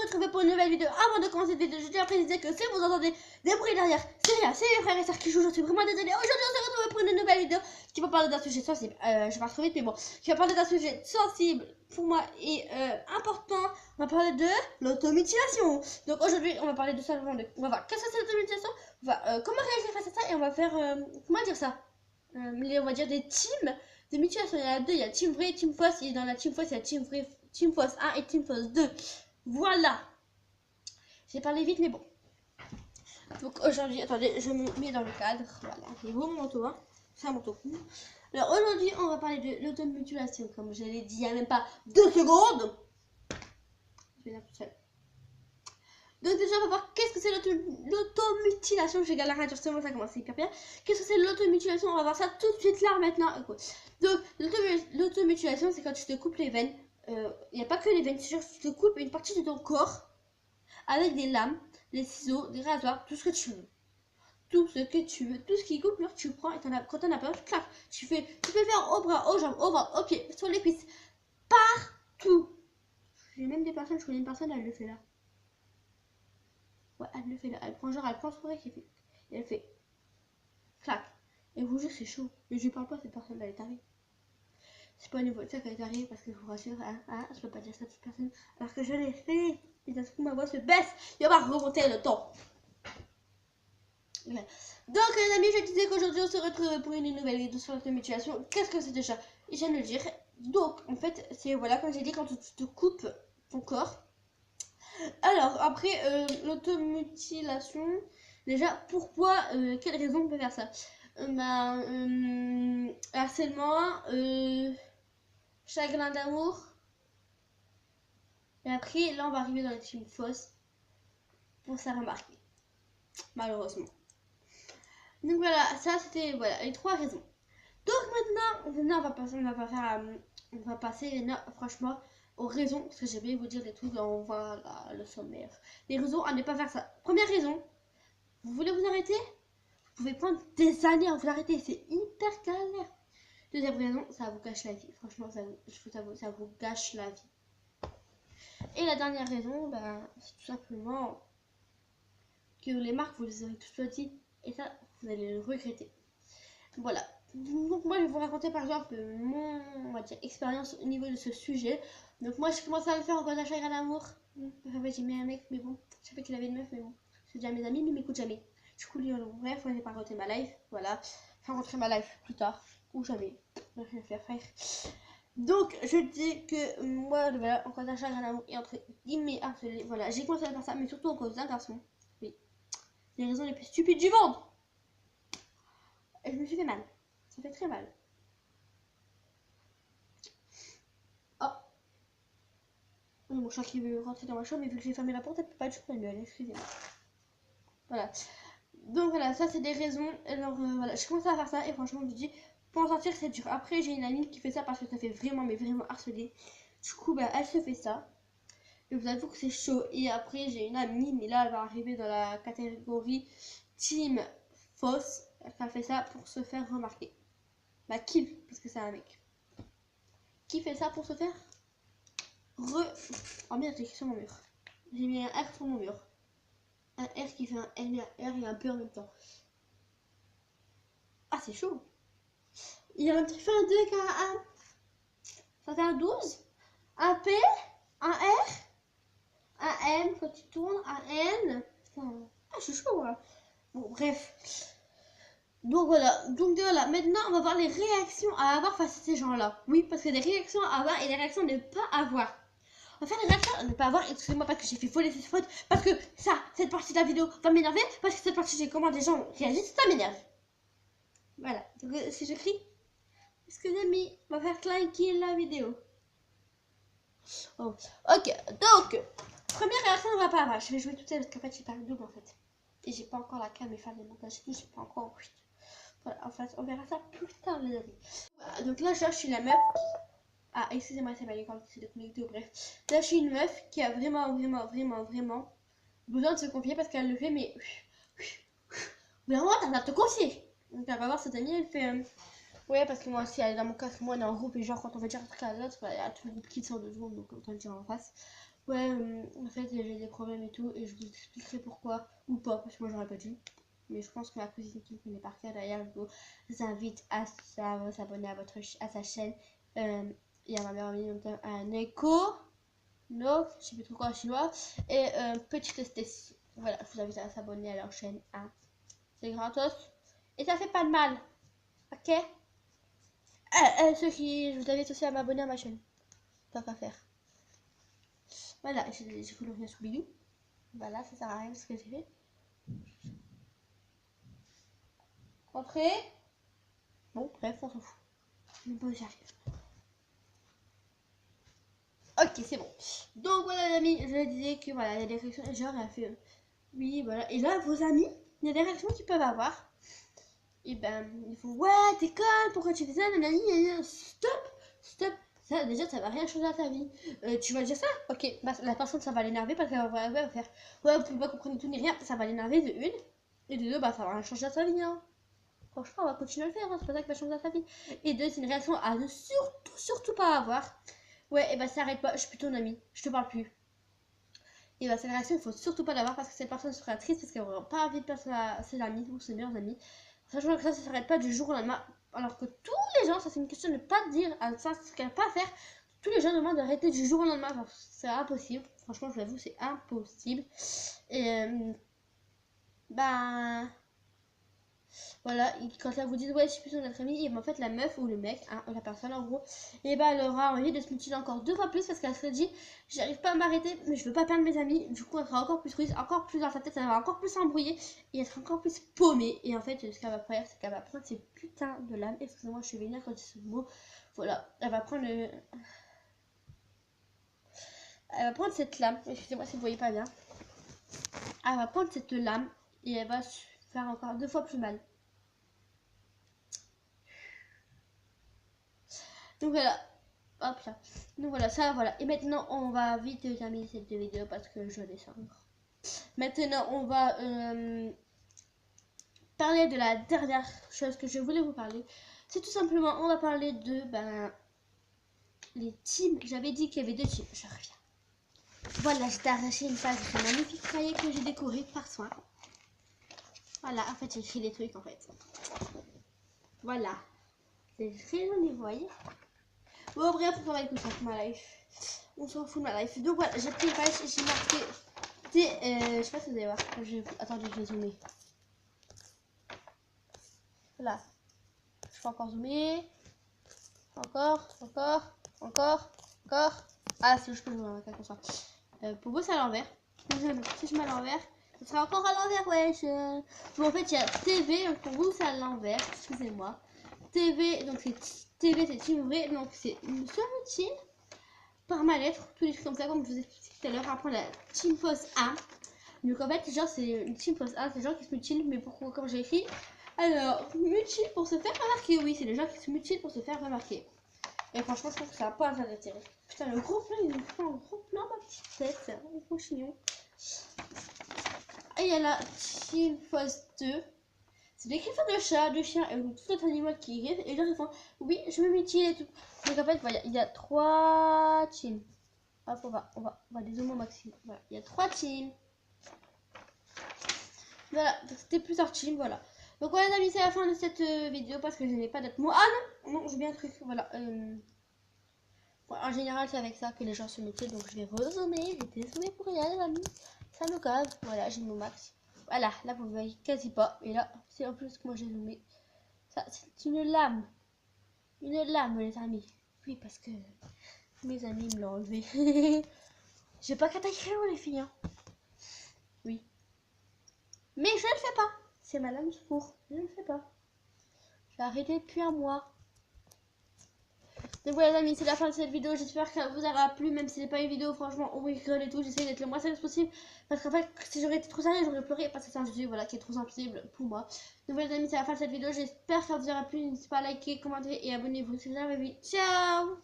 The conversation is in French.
retrouver pour une nouvelle vidéo. Avant de commencer cette vidéo, je tiens à préciser que si vous entendez des bruits derrière, c'est rien, c'est mes frères et sœurs qui jouent, je suis vraiment désolée. Aujourd'hui, on se retrouve pour une nouvelle vidéo qui va parler d'un sujet sensible. Je vais trop vite, mais bon, qui va parler d'un sujet sensible pour moi et important. On va parler de l'automutilation. Donc aujourd'hui, on va parler de ça. On va voir qu'est-ce que c'est l'automutilation, on va comment réagir face à ça, et on va faire, comment dire ça, on va dire des teams de mutilation. Il y en a deux, il y a Team Vrai et Team Fausse, et dans la Team Fausse, il y a Team Vrai, Team Fausse 1 et Team Fausse 2. Voilà. J'ai parlé vite, mais bon. Donc aujourd'hui, attendez, je me mets dans le cadre. Voilà, c'est mon manteau, hein. C'est un manteau. Alors aujourd'hui, on va parler de l'automutilation, comme je l'ai dit il n'y a même pas 2 secondes. Je vais là toute seule. Donc déjà, on va voir qu'est-ce que c'est l'automutilation. Je galère à dire ce mot, ça commence hyper bien. Qu'est-ce que c'est l'automutilation? On va voir ça tout de suite là, maintenant. Donc l'automutilation, c'est quand tu te coupes les veines. Il n'y a pas que les veines, c'est sûr, tu te coupes une partie de ton corps avec des lames, des ciseaux, des rasoirs, tout ce que tu veux. Tout ce que tu veux, tout ce qui coupe, tu prends, et quand t'en as peur, clac, tu peux le faire au bras, aux jambes, au ventre, aux pieds, sur les cuisses, partout. J'ai même des personnes, je connais une personne, elle le fait là. Ouais, elle le fait là, elle prend son oreille et elle fait clac. Et vous jure, c'est chaud. Mais je lui parle pas, cette personne, elle est tarée. C'est pas au niveau de ça qu'elle est tarée, parce que je vous rassure, je peux pas dire ça à toute personne, alors que je l'ai fait. Et d'un coup, ma voix se baisse, et on va remonter le temps. Ouais. Donc les amis, je disais qu'aujourd'hui on se retrouve pour une nouvelle vidéo sur l'automutilation. Qu'est-ce que c'est déjà? Je viens de le dire. Donc en fait, c'est voilà, comme j'ai dit, quand tu te coupes ton corps. Alors après, l'automutilation, déjà pourquoi, quelle raison on peut faire ça? Harcèlement, chagrin d'amour. Et après, là on va arriver dans les teams fausses pour ça remarquer, malheureusement. Donc voilà, ça c'était voilà les 3 raisons. Donc maintenant on va passer franchement aux raisons, parce que j'ai oublié de vous dire des trucs, on voit le sommaire. Les raisons à ne pas faire ça. Première raison, vous voulez vous arrêter? Vous pouvez prendre des années à vous arrêter, c'est hyper galère. Deuxième raison, ça vous gâche la vie. Franchement, ça vous gâche la vie. Et la dernière raison, c'est tout simplement que les marques, vous les aurez toutes choisies, et ça, vous allez le regretter. Voilà. Donc moi, je vais vous raconter par exemple mon expérience au niveau de ce sujet. Donc moi, j'ai commencé à le faire en quand chagrin d'amour. En fait, j'ai mis un mec, mais bon, je savais qu'il avait une meuf, mais bon, c'est déjà mes amis, mais il m'écoute jamais. Du coup, lui, bref, j'ai pas raconté ma life, voilà. Enfin, rentrer ma life plus tard, ou jamais. Je vais faire frère. Donc, je dis que moi, voilà, en quand chagrin d'amour et entre guillemets harcelé, voilà, j'ai commencé à faire ça, mais surtout en cause d'un garçon. Oui. Les raisons les plus stupides du monde. Et je me suis fait mal. Ça fait très mal. Oh. Mon chat qui veut rentrer dans ma chambre, mais vu que j'ai fermé la porte, elle peut pas du tout m'engueuler, excusez-moi. Voilà. Donc voilà, ça c'est des raisons. Alors voilà, je commence à faire ça et franchement, je me dis, pour en sortir, c'est dur. Après, j'ai une amie qui fait ça parce que ça fait vraiment, mais vraiment harceler. Du coup, elle se fait ça. Et vous avoue que c'est chaud. Et après, j'ai une amie, mais là, elle va arriver dans la catégorie Team Fausse. Elle fait ça pour se faire remarquer. Kill, parce que c'est un mec. Qui fait ça pour se faire Oh merde, j'ai écrit sur mon mur. J'ai mis un R sur mon mur. Un R qui fait un N, un R et un P en même temps. Ah, c'est chaud. Il y a un truc fait un 2 avec un 1. Ça fait un 12. Un P, un R, un M quand tu tournes, un N. Putain. Ah, c'est chaud, là. Bon, bref. Donc voilà, maintenant on va voir les réactions à avoir face à ces gens-là. Oui, parce que des réactions à avoir et des réactions à ne pas avoir. On va faire des réactions à ne pas avoir, excusez-moi parce que j'ai fait voler cette faute, parce que ça, cette partie de la vidéo va m'énerver, parce que cette partie j'ai comment des gens réagissent, ça m'énerve. Voilà, donc si je crie, excusez-moi, on va faire liker la vidéo. Oh. Ok, donc, première réaction on va pas avoir, je vais jouer toute seule parce qu'en fait j'ai pas le double en fait. Et j'ai pas encore la cam et faire les montages et tout, j'ai pas encore... Voilà, en fait, on verra ça plus tard, les amis. Voilà, donc là, je suis la meuf. Ah, excusez-moi, c'est mal quand c'est déconnecté ou bref. Là, je suis une meuf qui a vraiment besoin de se confier parce qu'elle le fait, mais vraiment, t'as à te confier. Donc, elle va voir cette amie, elle fait Ouais, parce que moi aussi, elle est dans mon casque, moi on est en groupe et genre quand on va dire un truc à l'autre, bah, il y a tout le groupe qui sort de secondes, donc autant le dire en face. Ouais, en fait j'ai des problèmes et tout, et je vous expliquerai pourquoi, ou pas, parce que moi j'aurais pas dû. Mais je pense que ma cousine qui me connaît par cœur, d'ailleurs, je vous invite à s'abonner à sa chaîne. Il y a ma meilleure amie, un écho, no, je sais plus trop quoi en chinois, et petite Stacy. Voilà, je vous invite à s'abonner à leur chaîne, hein. C'est gratos, et ça fait pas de mal, ok? Je vous invite aussi à m'abonner à ma chaîne. Tant qu'à faire. Voilà, j'ai voulu revenir sur Bidou. Voilà, ça sert à rien ce que j'ai fait. Rentrer. Bon, bref, on s'en fout. Même pas où j'arrive. Ok, c'est bon. Donc voilà, les amis, je disais que voilà, il y a des réactions. Genre, elle a fait. Oui, voilà. Et là, vos amis, il y a des réactions qu'ils peuvent avoir. Et ben, ils font ouais, t'es conne, pourquoi tu fais ça, nanani, nanani. Stop, stop. Ça, déjà, ça va rien changer à ta vie. Tu vas dire ça? Ok, bah, la personne, ça va l'énerver parce qu'elle va faire ouais, vous pouvez pas comprendre tout ni rien. Ça va l'énerver de une. Et de deux, bah, ça va rien changer à sa vie. Hein. Franchement, on va continuer à le faire. Hein. C'est pas ça qui va changer à sa vie. Et deux, c'est une réaction à ne surtout pas avoir. Ouais, et bah, ça arrête pas. Je suis plus ton ami. Je te parle plus. Et bah, cette réaction, il faut surtout pas l'avoir parce que cette personne sera triste parce qu'elle n'aura pas envie de perdre ses amis ou ses meilleurs amis. Sachant que ça s'arrête pas du jour au lendemain. Alors que tous les gens, ça c'est une question de ne pas dire à ça ce qu'elle n'a pas à faire. Tous les gens demandent d'arrêter du jour au lendemain. Enfin, c'est impossible. Franchement, je vous avoue, c'est impossible. Et ben voilà, quand elle vous dit ouais, je suis plus son notre amie, et ben, en fait, la meuf ou le mec, hein, la personne en gros, et ben elle aura envie de se mutiler encore 2 fois plus parce qu'elle se dit j'arrive pas à m'arrêter, mais je veux pas perdre mes amis. Du coup, elle sera encore plus triste, encore plus dans sa tête, ça va encore plus s'embrouiller et elle sera encore plus paumée. Et en fait, ce qu'elle va faire, c'est qu'elle va prendre ses putains de lames. Excusez-moi, je suis vénère quand je dis ce mot. Voilà, elle va prendre elle va prendre cette lame, excusez-moi si vous voyez pas bien. Elle va prendre cette lame et elle va se faire encore 2 fois plus mal. Donc voilà, hop là. Donc voilà, ça voilà. Et maintenant, on va vite terminer cette vidéo parce que je descends encore. Maintenant, on va parler de la dernière chose que je voulais vous parler. C'est tout simplement, on va parler de les teams. J'avais dit qu'il y avait 2 teams. Je reviens. Voilà, j'ai arraché une page de ce magnifique cahier que j'ai décoré par soin. Voilà, en fait, j'ai écrit des trucs en fait. Voilà. C'est très joli, vous voyez. Bon, bref, on va écouter ma life. On s'en fout de ma life. Donc voilà, j'ai pris une page et j'ai marqué. Je sais pas si vous allez voir. Attendez, je vais zoomer. Là. Je peux encore zoomer. Encore. Ah, c'est où je peux zoomer comme ça. Pour vous, c'est à l'envers. Si je mets à l'envers, ce sera encore à l'envers, ouais. Bon, en fait, il y a TV, donc pour vous, c'est à l'envers. Excusez-moi. TV, donc c'est TV, c'est team vrai. Donc c'est une seule team par ma lettre, tous les trucs comme ça, comme je vous ai expliqué tout à l'heure. Après, la team post 1. Donc en fait, genre, c'est une team post 1, c'est les gens qui se mutilent, mais pourquoi, comme j'ai écrit, alors, mutile pour se faire remarquer, oui, c'est les gens qui se mutilent pour se faire remarquer. Et franchement, je trouve que ça n'a pas d'intérêt. Putain, le gros plan, il nous fait un gros plan, ma petite tête, c'est un gros chignon. Et il y a la team post 2. C'est des griffons de chat, de chien et tout autre animal qui griffent. Et les gens ils font oui, je me mutile et tout. Donc en fait, voilà, il y a 3 teams. Hop, on va dézoomer au maximum. Voilà, il y a 3 teams. Voilà, c'était plusieurs teams, voilà. Donc voilà, les amis, c'est la fin de cette vidéo parce que je n'ai pas d'autres mots. Ah non, j'ai bien un truc, voilà. En général, c'est avec ça que les gens se mutilent, donc je vais rezoomer. J'ai dézoomé pour rien, les amis. Ça me cave. Voilà, j'ai mon max. Voilà, là vous voyez quasi pas. Et là, c'est en plus que moi j'ai zoomé. Ça, c'est une lame. Une lame, les amis. Oui, parce que mes amis me l'ont enlevé. J'ai pas qu'à crayon, les filles. Hein. Oui. Mais je ne le fais pas. C'est ma lame secours. Je ne le fais pas. J'ai arrêté depuis un mois. Donc voilà les amis, c'est la fin de cette vidéo, j'espère que ça vous aura plu, même si c'est pas une vidéo franchement on rigole et tout, j'essaie d'être le moins sérieuse possible, parce qu'en fait si j'aurais été trop sérieuse j'aurais pleuré, parce que c'est un sujet voilà, qui est trop sensible pour moi. Donc voilà les amis, c'est la fin de cette vidéo, j'espère que ça vous aura plu, n'hésitez pas à liker, commenter et abonnez-vous si vous avez envie. Ciao.